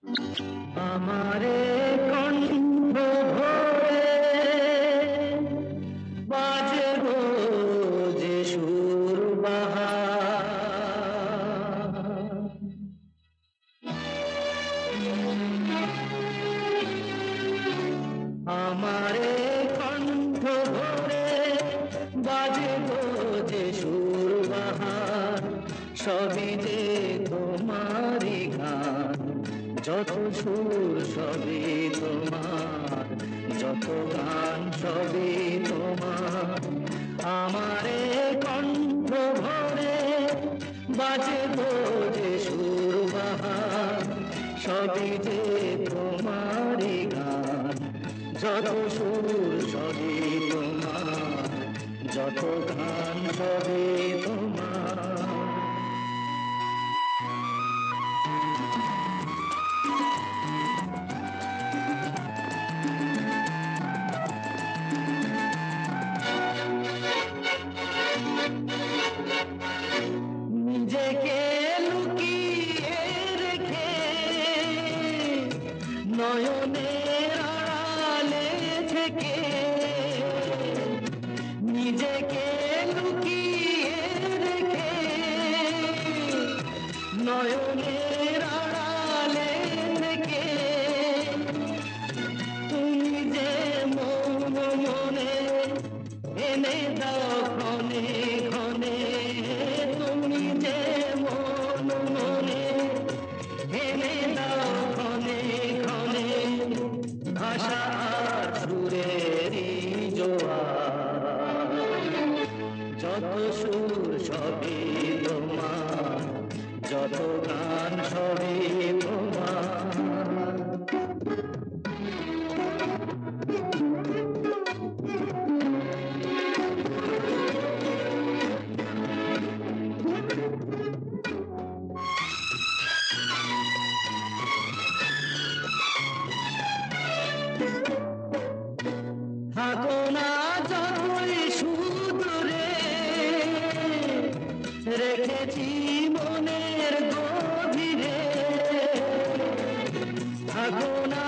আমারে কণ্ঠ ভরে বাজে গো যে সুর বাহার, আমারে কণ্ঠ ভরে বাজে গো যে সুর বাহার, সবই যে তোমারই গান, যত সুর সবই তোমার, যত গান সবই তোমার। আমারে কণ্ঠ ভরে বাজে গো যে সুর বাহার, সবই যে তোমারই গান, যত সুর সবই তোমার, যত গান সবই তোমার। নিজেকে লুকিয়ে রেখে নয়নের আড়ালে থেকে, নিজেকে লুকিয়ে রেখে নয়নের আড়ালে থেকে, তুমি যে মন মনে এনে দাও ক্ষণে ক্ষণে, তুমি যে মন মনে এনে দাও ক্ষণে ক্ষণে, ভাষা আর সুরেরই জোয়ার, যত সুর সবই তোমার, যত গান সবই তোমার। থাকো না যতই সুদূরে, রেখেছি মনের গভীরে, থাকো না